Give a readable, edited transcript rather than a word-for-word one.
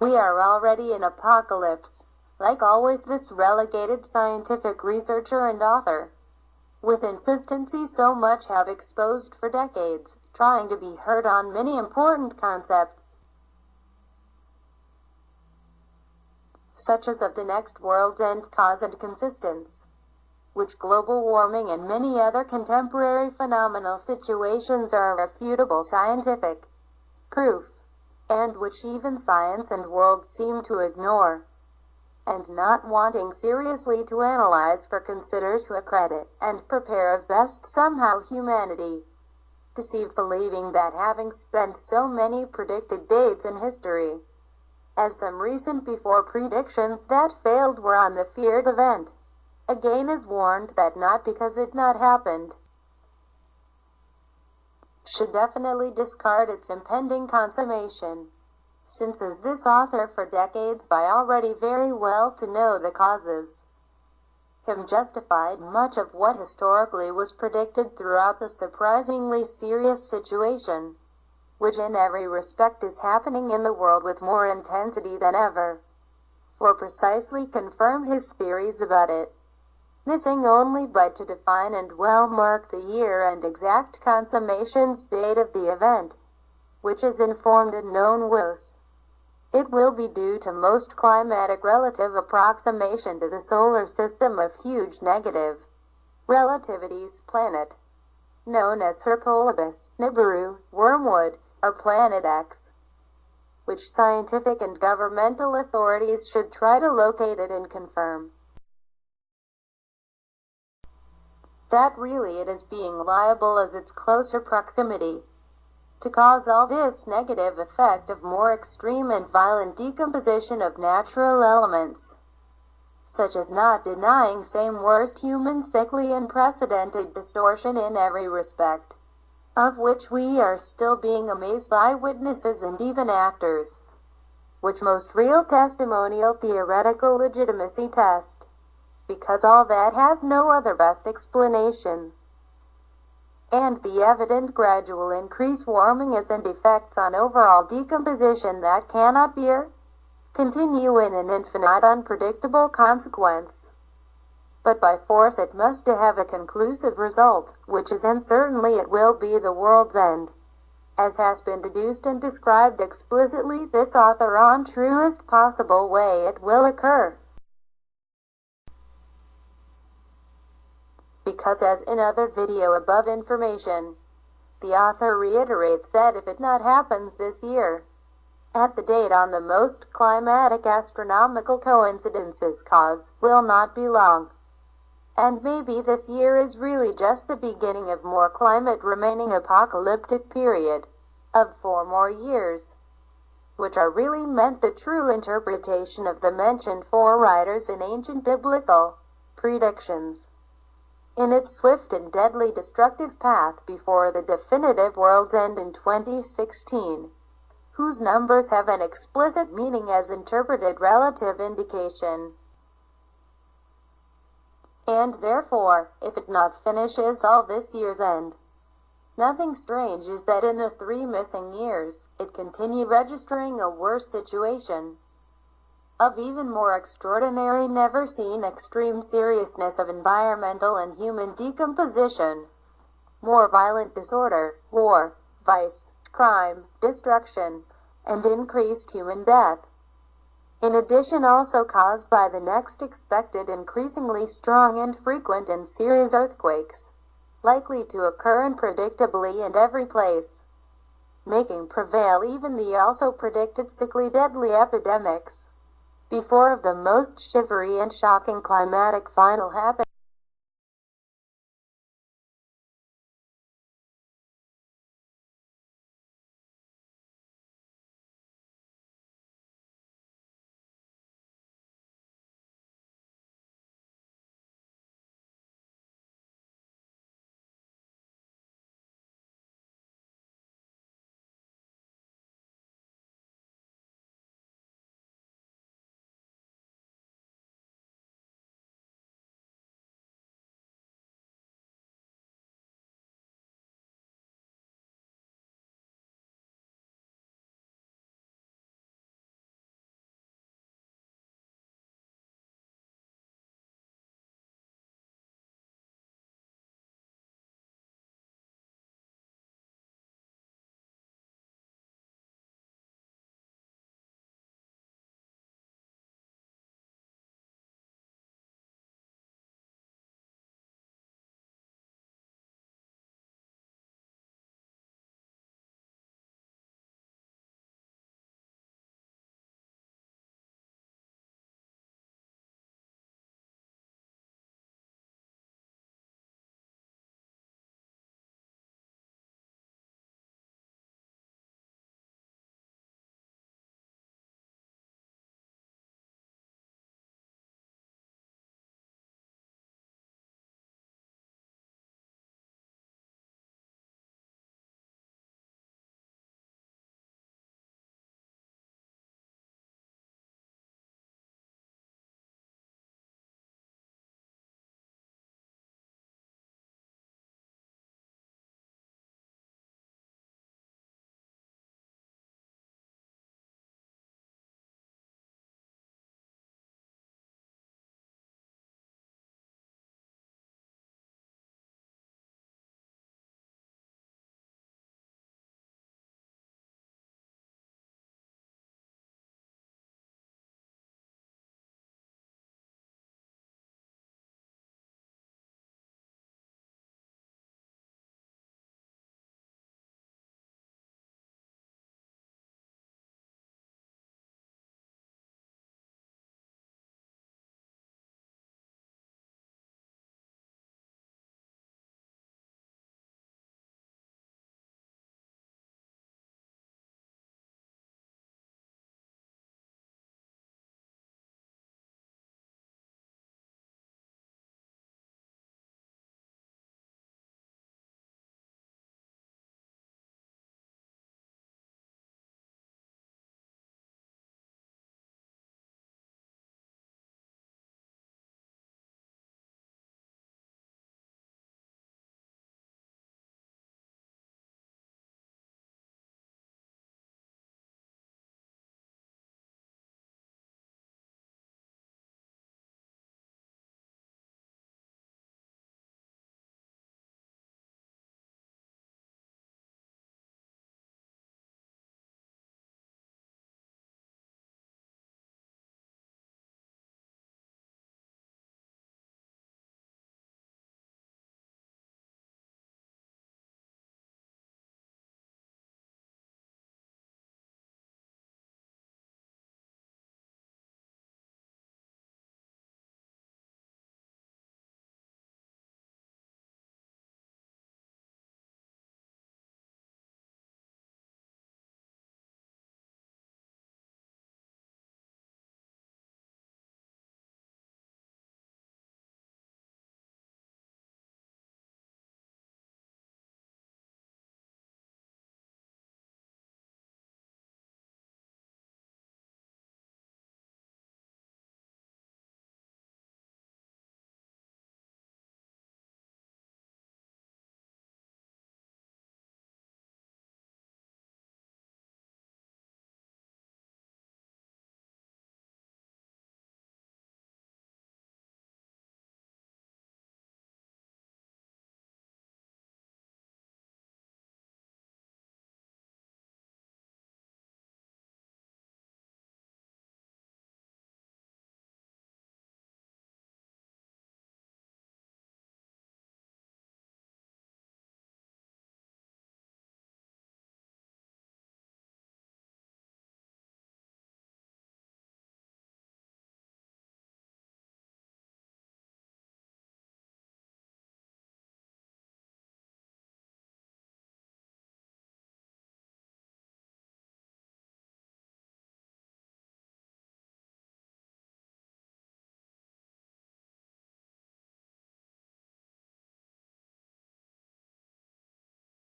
We are already in apocalypse. Like always, this relegated scientific researcher and author, with insistency so much have exposed for decades, trying to be heard on many important concepts, such as of the next world's end, cause and consistence, which global warming and many other contemporary phenomenal situations are irrefutable scientific proof, and which even science and world seem to ignore, and not wanting seriously to analyze for consider to accredit and prepare of best somehow humanity, deceived believing that having spent so many predicted dates in history, as some recent before predictions that failed were on the feared event, again is warned that not because it not happened, should definitely discard its impending consummation, since as this author for decades by already very well to know the causes, him justified much of what historically was predicted throughout the surprisingly serious situation, which in every respect is happening in the world with more intensity than ever, for precisely confirm his theories about it, missing only but to define and well mark the year and exact consummation date of the event, which is informed and known with. It will be due to most climatic relative approximation to the solar system of huge negative relativity's planet, known as Hercolibus, Nibiru, Wormwood, or Planet X, which scientific and governmental authorities should try to locate it and confirm that really it is being liable as its closer proximity to cause all this negative effect of more extreme and violent decomposition of natural elements, such as not denying same worst human sickly unprecedented distortion in every respect, of which we are still being amazed eyewitnesses and even actors, which most real testimonial theoretical legitimacy test, because all that has no other best explanation, and the evident gradual increase warming is and effects on overall decomposition that cannot bear continue in an infinite unpredictable consequence, but by force it must have a conclusive result, which is and certainly it will be the world's end, as has been deduced and described explicitly this author on truest possible way it will occur. Because as in other video above information, the author reiterates that if it not happens this year, at the date on the most climatic astronomical coincidences cause will not be long, and maybe this year is really just the beginning of more climate remaining apocalyptic period of 4 more years, which are really meant the true interpretation of the mentioned 4 writers in ancient biblical predictions, in its swift and deadly destructive path before the definitive world's end in 2016, whose numbers have an explicit meaning as interpreted relative indication. And therefore, if it not finishes all this year's end, nothing strange is that in the 3 missing years, it continue registering a worse situation, of even more extraordinary never-seen extreme seriousness of environmental and human decomposition, more violent disorder, war, vice, crime, destruction, and increased human death. In addition also caused by the next expected increasingly strong and frequent and serious earthquakes, likely to occur unpredictably in every place, making prevail even the also predicted sickly deadly epidemics, before of the most shivery and shocking climatic final happen.